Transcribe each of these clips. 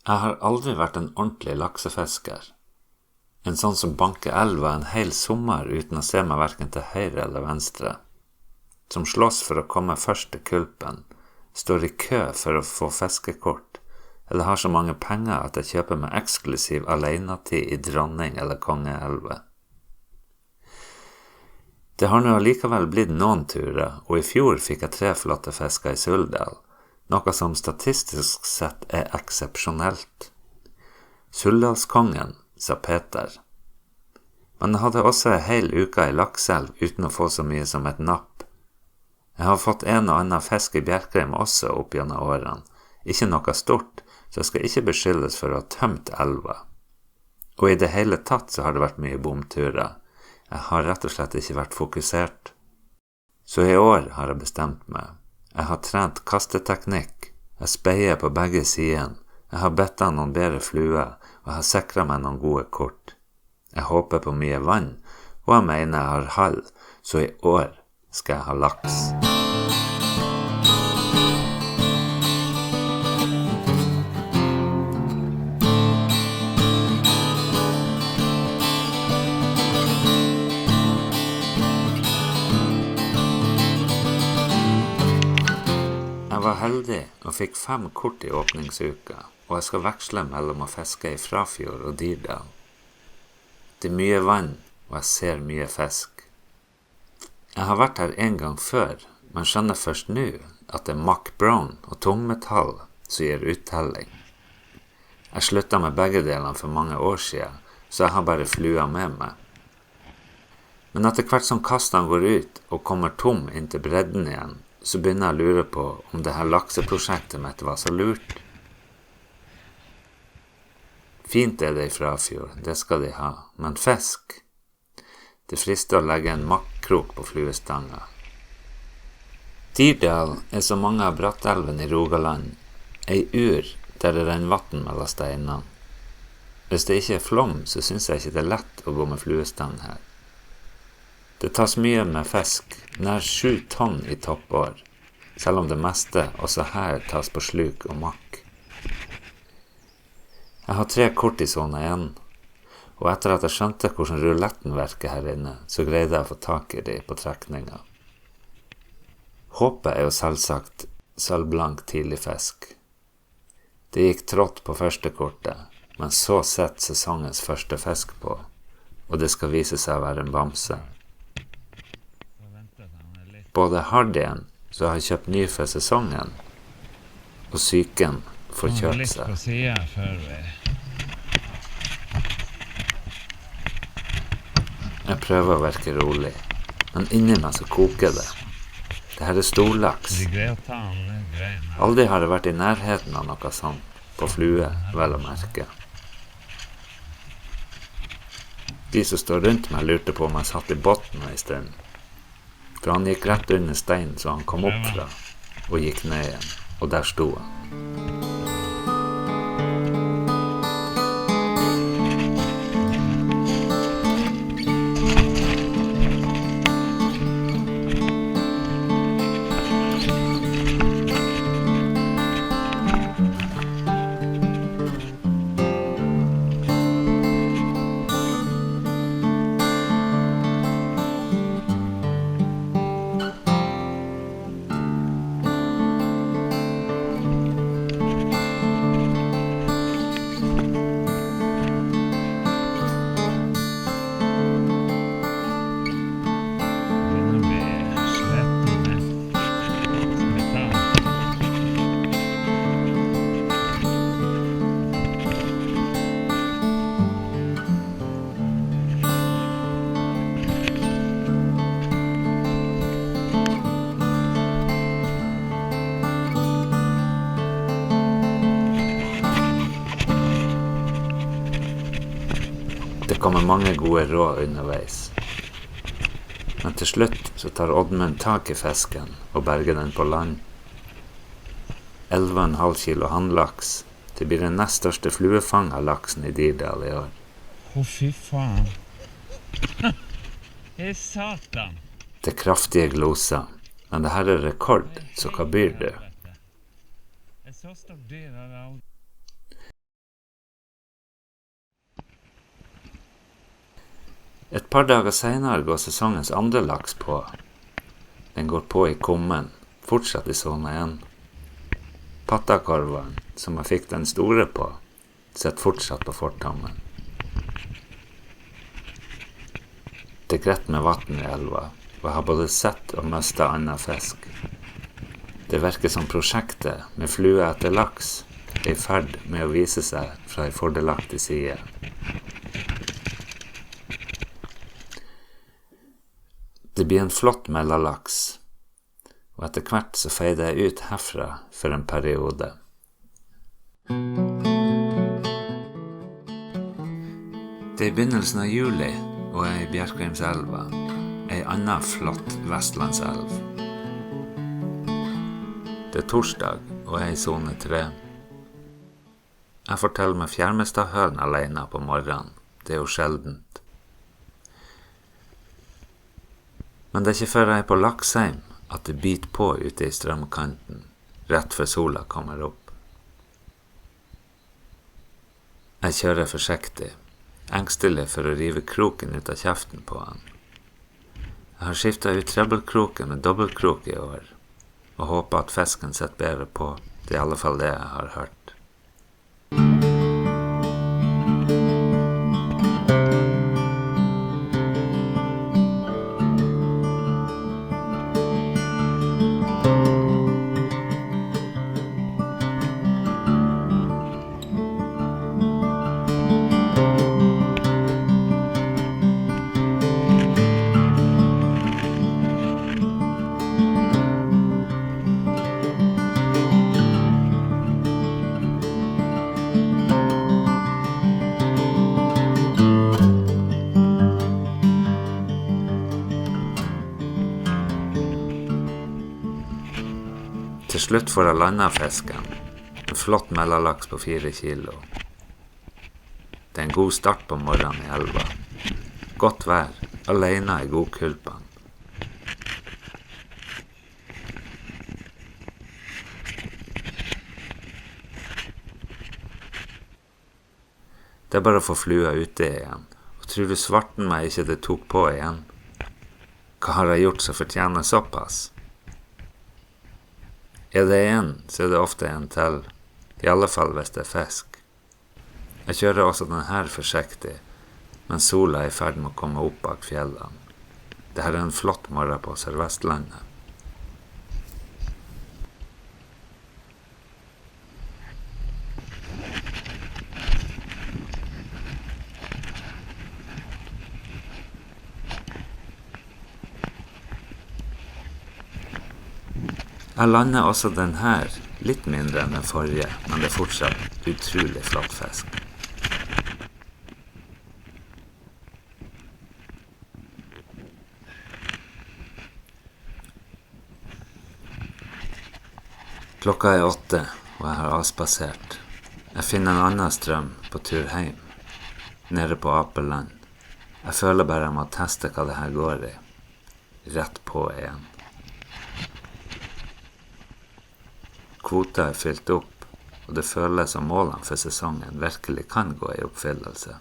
Jeg har aldri vært en ordentlig laksefisker. En sånn som banker elva en hel sommer uten å se meg hverken til høyre eller venstre. Som slåss for å komme først til kulpen, står i kø for å få fiskekort, eller har så mange penger at jeg kjøper meg eksklusiv alenetid i dronning eller kongeelve. Det har nå allikevel blitt noen turer, og i fjor fikk jeg 3 flotte fisker i Suldal, noe som statistisk sett er eksepsjonelt. Suldalskongen, sa Peter. Men jeg hadde også en hel uke i lakselv uten å få så mye som et napp. Jeg har fått en og annen fisk i Bjerkreim også opp gjennom årene. Ikke noe stort, så jeg skal ikke beskyldes for å ha tømt elva. Og i det hele tatt så har det vært mye bomturer. Jeg har rett og slett ikke vært fokusert. Så i år har jeg bestemt meg. Jeg har trent kasteteknikk, jeg speier på begge sider, jeg har bedt av noen bedre fluer, og jeg har sikret meg noen gode kort. Jeg håper på mye vann, og jeg mener jeg har hall, så i år skal jeg ha laks. Jeg var heldig og fikk 5 kort i åpningsuka, og jeg skal veksle mellom å fiske i Frafjord og Dirdal. Det er mye vann, og jeg ser mye fisk. Jeg har vært her en gang før, men skjønner først nå at det er Mack Brown og tungmetall som gir uttelling. Jeg sluttet med begge delene for mange år siden, så jeg har bare flua med meg. Men etter hvert som kastene går ut og kommer tom inn til bredden igjen, så begynner jeg å lure på om det her lakseprosjektet mitt var så lurt. Fint er det i Frafjord, det skal de ha, men fisk? Det frister å legge en makkrok på fluestanga. Dirdal er som mange av brattelven i Rogaland, ei ur der det renner vann mellom steinene. Hvis det ikke er flom, så synes jeg ikke det er lett å gå med fluestang her. Det tas mye med fisk, nær 7 tonn i toppår, selv om det meste også her tas på sluk og makk. Jeg har 3 kort i sona igjen, og etter at jeg skjønte hvordan ruletten virker her inne, så greide jeg å få tak i de på trekninga. Håpet er jo selvsagt sølvblank tidlig fisk. Det gikk trått på første kortet, men så setter sesongens første fisk på, og det skal vise seg å være en bamse. Både Hardien, som har kjøpt ny for sesongen, og Syken får kjøpt seg. Jeg prøver å virke rolig, men inni meg så koker det. Dette er storlaks. Aldri har det vært i nærheten av noe sånt, på flue, vel å merke. De som står rundt meg lurte på om jeg satt i botten en stund. For han gikk rett under steinen så han kom opp fra, og gikk ned igjen, og der sto han. Det kommer mange gode råd underveis. Men til slutt så tar Oddmund tak i fisken og berger den på land. 11,5 kilo handlaks. Det blir den nest største fluefang av laksen i Dirdal i år. Fy faen. Det er satan. Det er kraftige gloser, men det her er rekord, så hva byr du? Et par dager senere går sesongens andre laks på. Den går på i kummen, fortsatt i zone 1. Pattakorven, som jeg fikk den store på, sitter fortsatt på fortammen. Det er greit med vatten i elva, og jeg har både sett og mistet annen fisk. Det virker som prosjektet med flue etter laks er i ferd med å vise seg fra en fordelaktig side. Det blir en flott mellomlaks, og etter hvert så feider jeg ut herfra for en periode. Det er i begynnelsen av juli, og jeg er i Bjerkreimselva, en annen flott vestlandselv. Det er torsdag, og jeg er i zone 3. Jeg forteller meg Fjærmestadhøn alene på morgenen. Det er jo sjeldent. Men det er ikke før jeg er på Laksheim at det biter på ute i strømkanten, rett før sola kommer opp. Jeg kjører forsiktig, engstelig for å rive kroken ut av kjeften på han. Jeg har skiftet ut trebbelkroken med dobbeltkrok i år, og håper at fisken sitter bedre på. Det er i alle fall det jeg har hørt. Til slutt får jeg landet fisken, en flott mellomlaks på 4 kilo. Det er en god start på morgenen i elva. Godt vær, alene i godkulpen. Det er bare å få flua ute igjen, og tror du svarten meg ikke det tok på igjen? Hva har jeg gjort som fortjener såpass? Er det en, så er det ofte en til, i alle fall hvis det er fisk. Jeg kjører også den her forsiktig, men sola er i ferd med å komme opp bak fjellene. Dette er en flott morgen på Sør-Vestlandet. Jeg lander også den her, litt mindre enn den forrige, men det er fortsatt utrolig flott fisk. Klokka er 8, og jeg har avspasert. Jeg finner en annen strøm på tur hjem, nede på Apeland. Jeg føler bare jeg må teste hva det her går i. Rett på igjen. Kvota er fylt opp, og det føles som målene for sesongen virkelig kan gå i oppfyllelse.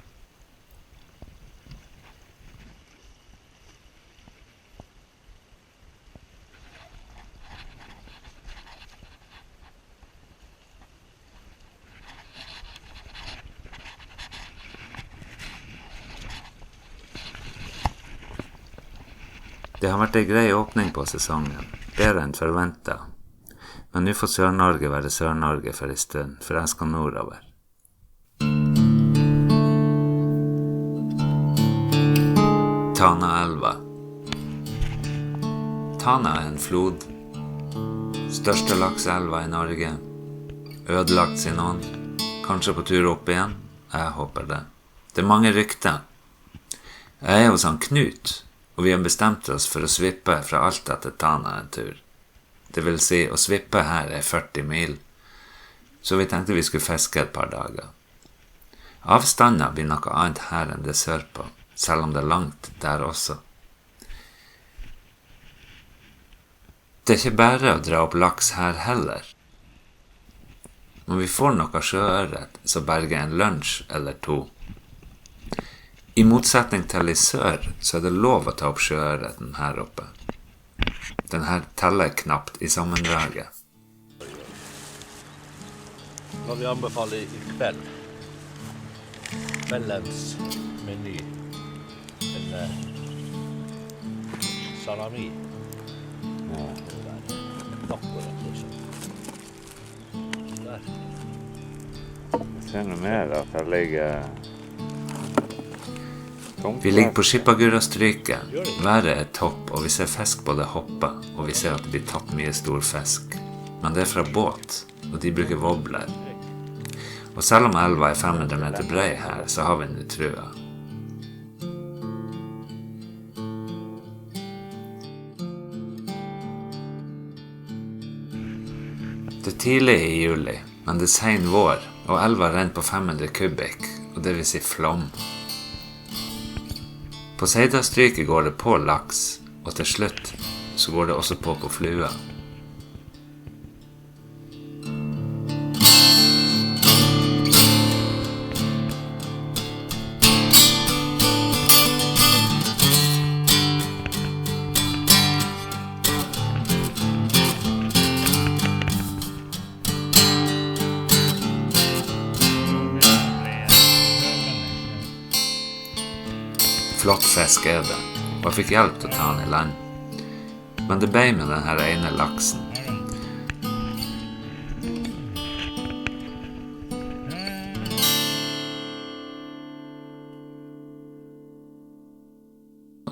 Det har vært en grei åpning på sesongen, bedre enn forventet. Men nå får Sør-Norge være Sør-Norge for en stund, for jeg skal nordover. Tanaelva. Tana er en flod. Største lakseelva i Norge. Ødelagt sin noen. Kanskje på tur opp igjen. Jeg håper det. Det er mange rykter. Jeg er hos han Knut, og vi har bestemt oss for å svippe fra Alta til Tana en tur. Det vil si, å svippe her er 40 mil, så vi tenkte vi skulle fiske et par dager. Avstanden blir noe annet her enn det sørpå, selv om det er langt der også. Det er ikke bare å dra opp laks her heller. Når vi får noe sjøørret, så berger en lunsj eller to. I motsetning til I sør, så det lov å ta opp sjøørreten her oppe. Den her teller knapt I sammendraget. Hva vi anbefaler I kveld? Kveldens meny. En salami. Ja. Akkurat liksom. Der. Jeg ser noe mer at her ligger... Vi ligger på Skipagurastryket. Været topp, og vi ser fisk både hoppe, og vi ser at det blir tatt mye stor fisk. Men det fra båt, og de bruker wobbler. Og selv om elva 500 meter brei her, så har vi nå trua. Det tidlig I juli, men det sen vår, og elva renner på 500 kubikk, og det vil si flom. På Seidastryket går det på laks, og til slutt så går det også på flua. Flott fisk det, og jeg fikk hjelp til å ta den I land. Men det ble med den her ene laksen.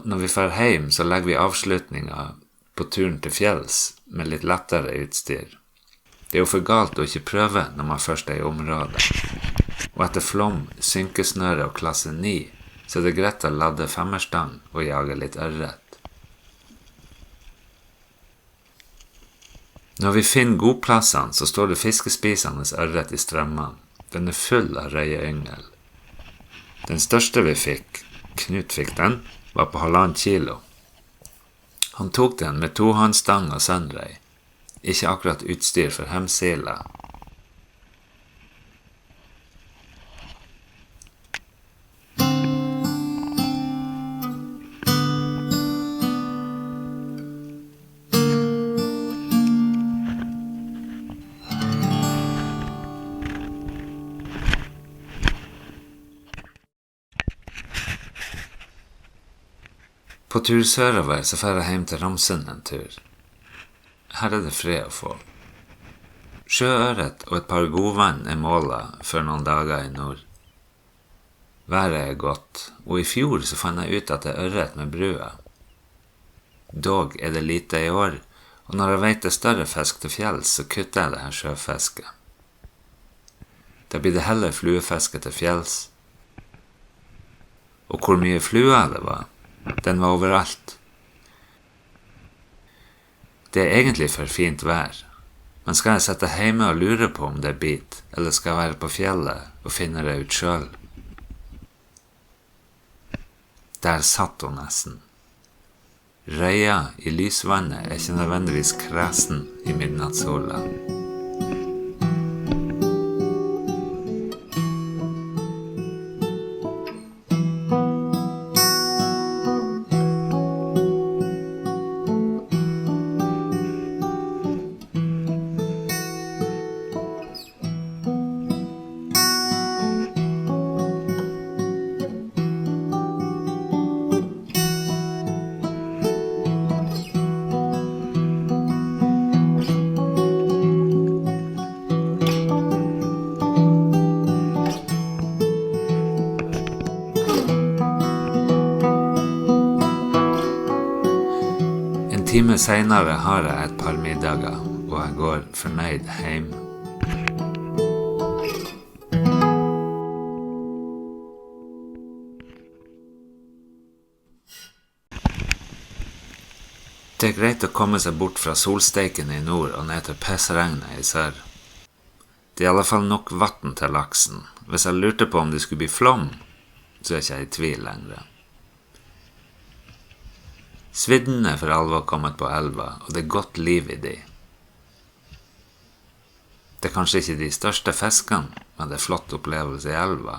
Når vi fer hjem, så legger vi avslutninga på turen til fjells med litt lettere utstyr. Det jo for galt å ikke prøve når man først I området. Og etter flom, synkesnøre og klasse 9, så det greit å ladde femmerstang og jage litt ørret. Når vi finner godplassene, så står det fiskespisende ørret I strømmene. Den full av røye yngel. Den største vi fikk, Knut fikk den, var på 1,5 kilo. Han tok den med 2-håndstang og sønrei. Ikke akkurat utstyr for hemsila. På tur sørover så fer jeg hjem til Ramsund en tur. Her det fred å få. Sjøørret og et par godvann målet for noen dager I nord. Været godt, og I fjor så fant jeg ut at det ørret med brua. Dog det lite I år, og når jeg vet det større fisk til fjells, så kutter jeg det her sjøfisket. Da blir det heller fluefiske til fjells. Og hvor mye flua det var, den var overalt. Det egentlig for fint vær, men skal jeg sette hjemme og lure på om det bit, eller skal jeg være på fjellet og finne det ut selv? Der satt hun nesten. Røya I lysvannet ikke nødvendigvis kresen I midnattssola. time senere har jeg et par middager, og jeg går fornøyd hjem. Det greit å komme seg bort fra solsteiken I nord og ned til pissregnet I sør. Det I alle fall nok vatten til laksen. Hvis jeg lurte på om det skulle bli flom, så ikke jeg I tvil lenger. Svidden for alvor kommet på elva, og det godt liv I de. Det kanskje ikke de største fiskene, men det flott opplevelse I elva.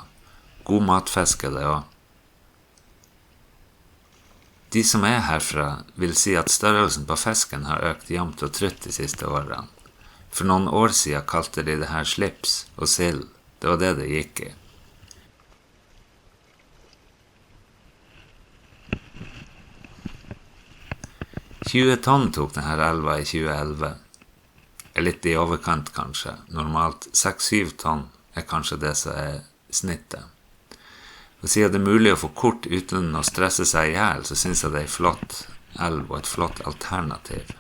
God matfiske det også. De som er herfra vil si at størrelsen på fisken har økt jevnt og trutt de siste årene. For noen år siden kalte de det her slips og sild. Det var det gikk i. «20 tonn tok denne elva i 2011. Litt i overkant kanskje. Normalt 6-7 tonn er kanskje det som er snittet. Og siden det er mulig å få kort uten å stresse seg ihjel, så synes jeg det er en flott elv og et flott alternativ.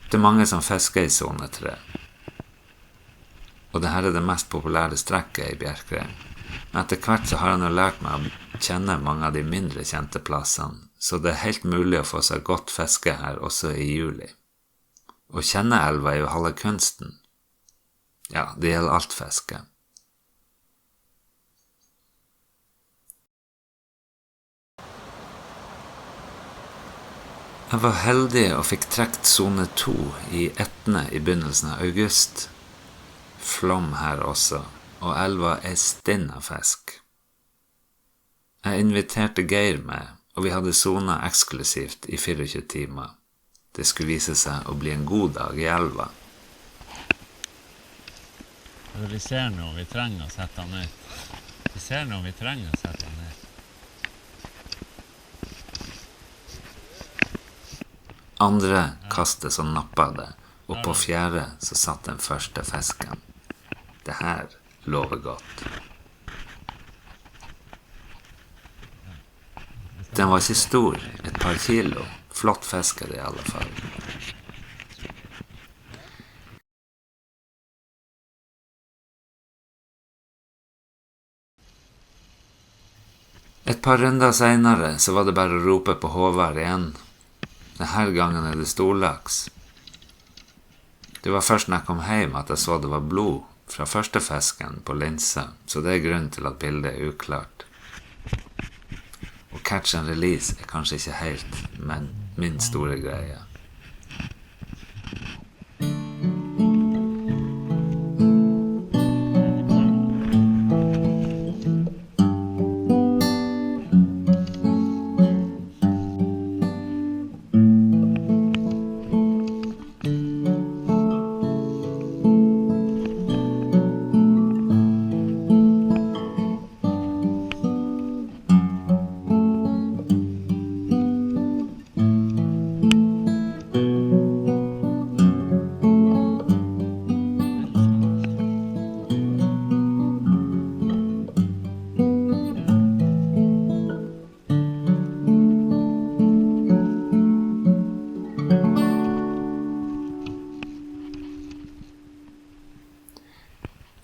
Det er mange som fisker i zone 3. Og dette er det mest populære strekket i Bjerkreim. Men etter hvert så har jeg nå lært meg å kjenne mange av de mindre kjente plassene, så det er helt mulig å få seg godt fiske her også i juli. Å kjenne elva er jo halve kunsten. Ja, det gjelder alt fiske. Jeg var heldig og fikk trekt zone 2 i Etne i begynnelsen av august. Flom her også, og elva er stinn av fisk. Jeg inviterte Geir med, og vi hadde zona eksklusivt i 24 timer. Det skulle vise seg å bli en god dag i elva. Vi ser når vi trenger å sette den ut. Vi ser når vi trenger å sette den ut. Andre kastet så nappet det, og på fjerde så satt den første fisken. Det her lover godt. Den var ikke stor, et par kilo. Flott fisk er det i alle fall. Et par runder senere så var det bare å rope på Håvard igjen. Denne gangen er det storlaks. Det var først når jeg kom hjem at jeg så det var blod fra første fisken på linse, så det er grunn til at bildet er uklart. Og catch and release er kanskje ikke helt, men min store greie.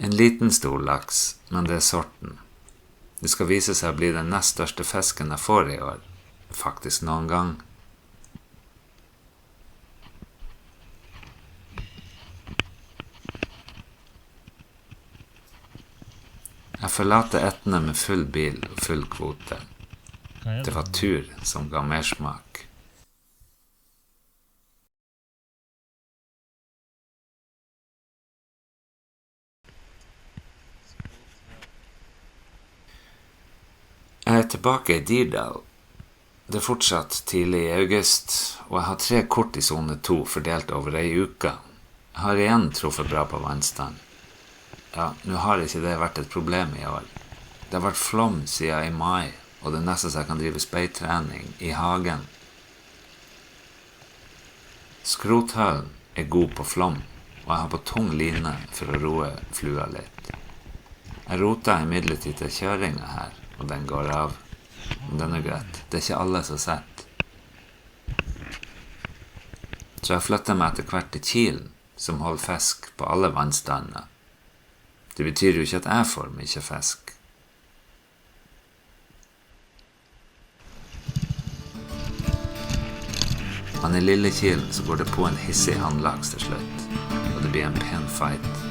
En liten storlaks, men det er sorten. Det skal vise seg å bli den nest største fisken jeg får i år, faktisk noen gang. Jeg forlater Etne med full bil og full kvote. Det var tur som ga mersmak. Jeg er tilbake i Dirdal. Det er fortsatt tidlig i august, og jeg har 3 kort i zone 2 fordelt over ei uke. Jeg har igjen truffet bra på vannstand. Ja, nå har ikke det vært et problem i år. Det har vært flom siden i mai, og det er nesten så jeg kan drive speidtrening i hagen. Skrothølen er god på flom, og jeg har på tung line for å roe flua litt. Jeg roter imidlertid til kjøringa her, og den går av. Men den er greit. Det er ikke alle som sett. Så jeg flytter meg etter hvert til Kilen, som holder fisk på alle vannstander. Det betyr jo ikke at jeg får mye fisk. Men i Lille Kilen så går det på en hissig handlaks til slutt, og det blir en pen fight.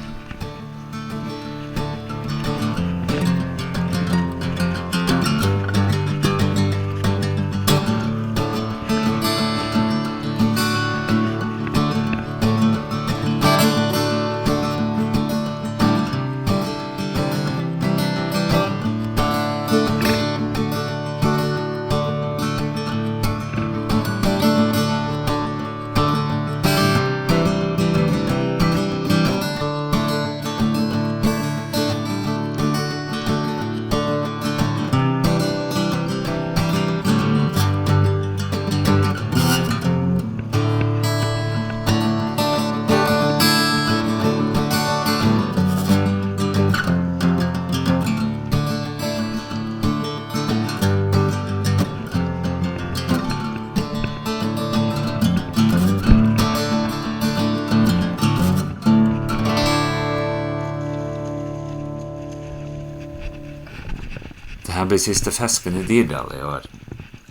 Dette blir siste fisken i Dirdal i år.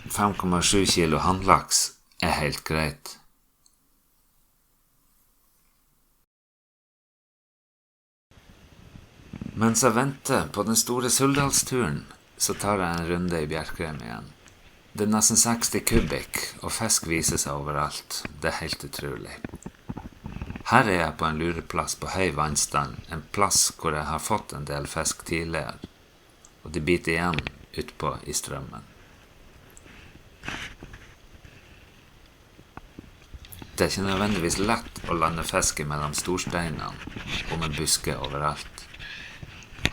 5,7 kilo handlaks er helt greit. Mens jeg venter på den store Suldalsturen, så tar jeg en runde i Bjerkreim igjen. Det er nesten 60 kubikk, og fisk viser seg overalt. Det er helt utrolig. Her er jeg på en lureplass på høy vannstand, en plass hvor jeg har fått en del fisk tidligere, og de biter igjen utpå i strømmen. Det er ikke nødvendigvis lett å lande fisk mellom storsteinene og med busker overalt.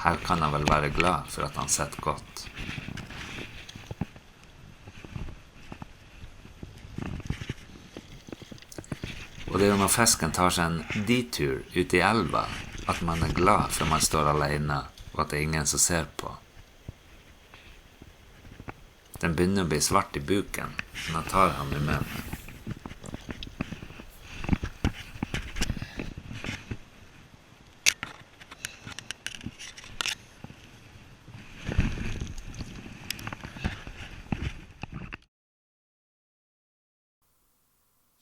Her kan jeg vel være glad for at han sitter godt. Og det er jo når fisken tar seg en ditur ut i elva, at man er glad for man står alene, og at det er ingen som ser på. Den begynner å bli svart i buken, men jeg tar han med meg.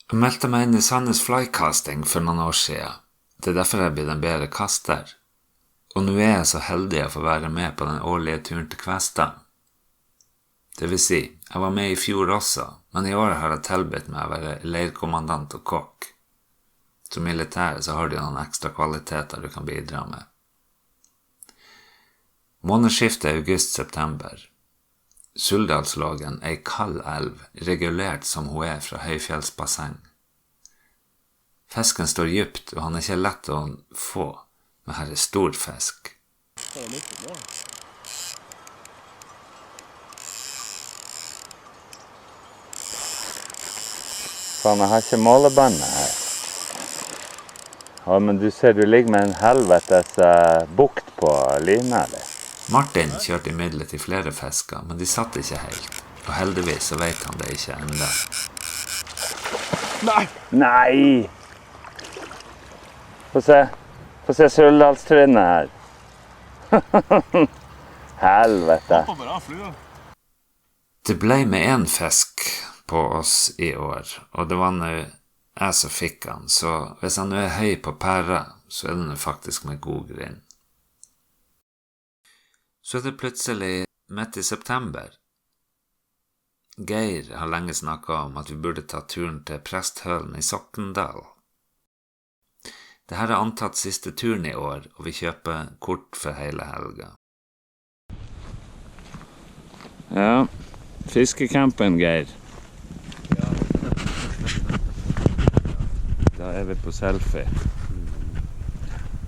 Jeg meldte meg inn i Sandnes Flycasting for noen år siden. Det er derfor jeg blitt en bedre kaster. Og nå er jeg så heldig å få være med på den årlige turen til Kvesta. Det vil si, jeg var med i fjor også, men i år har jeg tilbudt meg å være leirkommandant og kokk. Som militær så har du noen ekstra kvaliteter du kan bidra med. Månedsskiftet er august-september. Suldalslågen er ei kald elv, regulert som hun er fra høyfjellsbasseng. Fisken står dypt, og han er ikke lett å få, men her er stor fisk. Faen, jeg har ikke målebåndet her. Ja, men du ser du ligger med en helvetes bukt på lina, eller? Martin kjørte imidlertid flere fisker, men de satt ikke helt, og heldigvis så vet han det ikke enda. Nei! Få se Suldalstrynet her. Helvete. Det ble med en fisk på oss i år, og det var nå jeg som fikk han, så hvis han nå er høy på pæra, så er det nå faktisk med god grinn. Så er det plutselig midt i september. Geir har lenge snakket om at vi burde ta turen til Presthølen i Sokndal. Dette er antatt siste turen i år, og vi kjøper kort for hele helga. Ja, fiskecampen, Geir. Da er vi på selfie.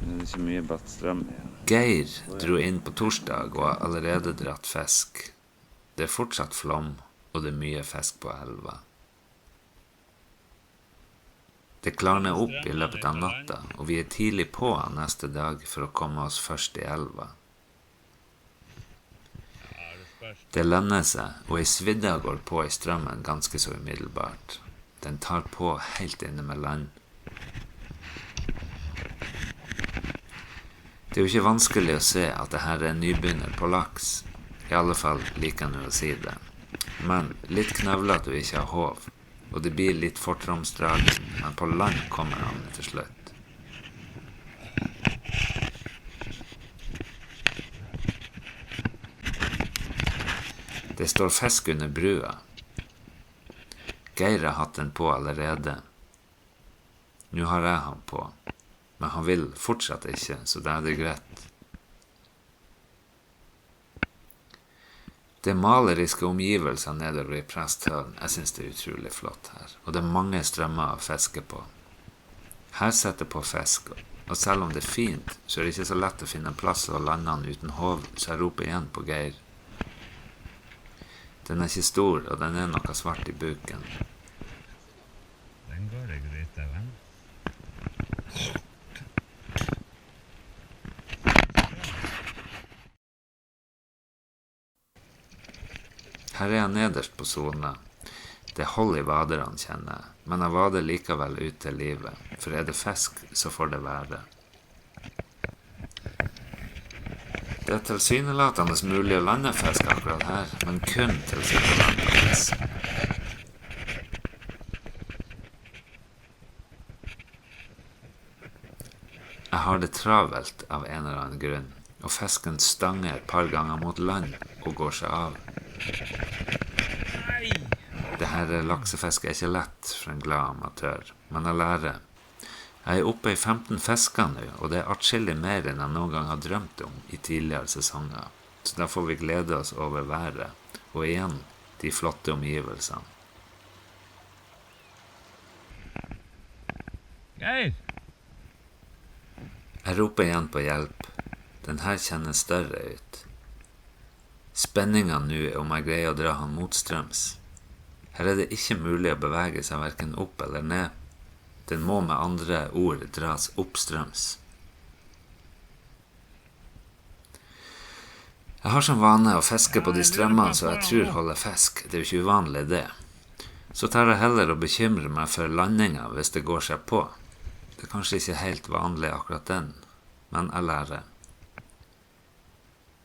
Det er ikke mye battstrøm igjen. Geir dro inn på torsdag og har allerede dratt fisk. Det er fortsatt flom, og det er mye fisk på elva. Det klarner opp i løpet av natta, og vi er tidlig på neste dag for å komme oss først i elva. Det lønner seg, og ei svidda går på i strømmen ganske så umiddelbart. Den tar på helt inne med land. Det er jo ikke vanskelig å se at det her er en nybegynner på laks. I alle fall liker jeg nå å si det. Men litt knøvlet og ikke har hov, og det blir litt fortromsdrag, men på land kommer han til slutt. Det står fisk under brua. Geir har hatt den på allerede. Nå har jeg han på. Men han vil fortsatt ikke, så det er det greit. Det er maleriske omgivelser nedover i Presthølen. Jeg synes det er utrolig flott her, og det er mange strømmer å fiske på. Her setter jeg på fisk, og selv om det er fint, så er det ikke så lett å finne en plass å lande han uten hov, så jeg roper igjen på Geir. Den er ikke stor, og den er noe svart i buken. Den går det greit, venn. Her er jeg nederst på zona. Det er hold i vaderne, kjenner jeg, men jeg vader likevel ut til livet, for er det fisk, så får det være. Det er tilsynelatende mulig å lande fisk akkurat her, men kun tilsynelatende. Jeg har det travelt av en eller annen grunn, og fisken stanger et par ganger mot land og går seg av. Dette laksefiske er ikke lett for en glad amatør, men jeg lærer. Jeg er oppe i 15 fisker nå, og det er atskillig mer enn jeg noen gang har drømt om i tidligere sesonger. Så da får vi glede oss over været, og igjen de flotte omgivelsene. Geir! Jeg roper igjen på hjelp. Den her kjennes større ut. Spenningen nå er om jeg greier å dra han motstrøms. Her er det ikke mulig å bevege seg hverken opp eller ned. Den må med andre ord dras oppstrøms. Jeg har som vane å fiske på de strømmene så jeg tror holder fisk. Det er jo ikke uvanlig det. Så tar jeg heller å bekymre meg for landinga hvis det går seg på. Det er kanskje ikke helt vanlig akkurat den, men jeg lærer.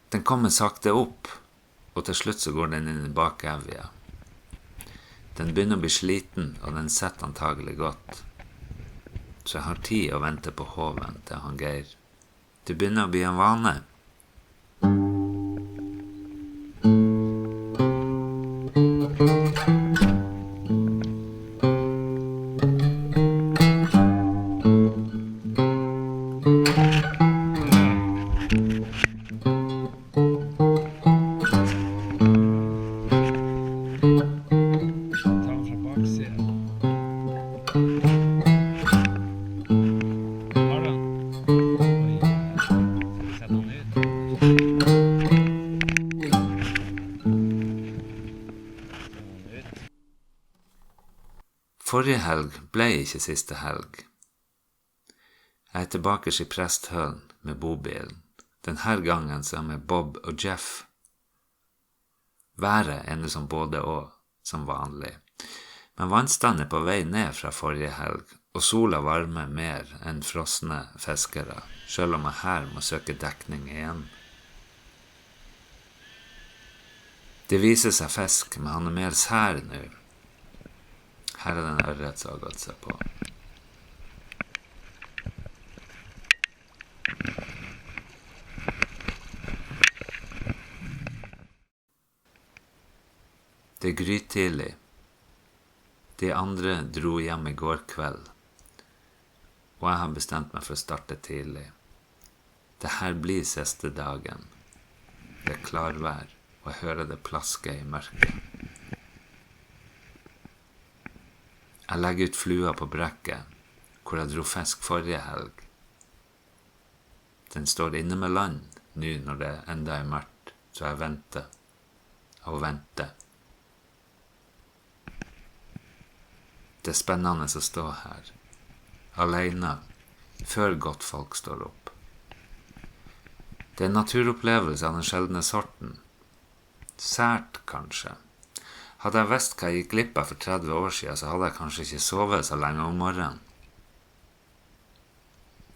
Den kommer sakte opp, og til slutt så går den inn i bakevja. Den begynner å bli sliten, og den setter antagelig godt. Så jeg har tid å vente på hoven til han Geir. Det begynner å bli en vane. Forrige helg ble ikke siste helg. Jeg er tilbake i Presthølen med bobilen, denne gangen sammen med Bob og Jeff. Været er nå som både og, som vanlig, men vannstanden er på vei ned fra forrige helg, og sola varmer mer enn frosne fiskere, selv om jeg her må søke dekning igjen. Det viser seg fisk, men han er mer sær nå. Her er den ørret som har gått seg på. Det er grytidlig. De andre dro hjem i går kveld, og jeg har bestemt meg for å starte tidlig. Dette blir siste dagen. Det er klarvær, og jeg hører det plaske i mørket. Jeg legger ut flua på brekket, hvor jeg dro fisk forrige helg. Den står inne med land, nå når det enda er mørkt, så jeg venter og venter. Det er spennende å stå her, alene, før godt folk står opp. Det er en naturopplevelse av den sjeldne sorten. Sært, kanskje. Hadde jeg visst hva jeg gikk glipp av for 30 år siden, så hadde jeg kanskje ikke sovet så lenge om morgenen.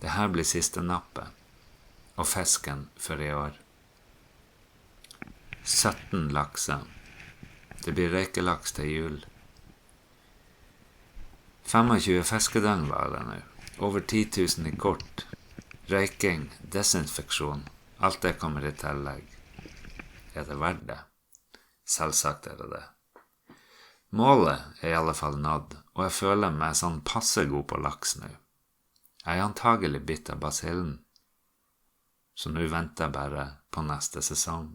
Dette blir siste nappet, og fisken for i år. 17 lakser. Det blir røykelaks til jul. 25 fiskedøgn var det nå. Over 10 000 i kort. Røyking, desinfeksjon, alt det kommer i tillegg. Er det verdt det? Selvsagt er det det. Målet er i alle fall nådd, og jeg føler meg sånn passe god på laks nå. Jeg er antagelig bitt av basillen, så nå venter jeg bare på neste sesong.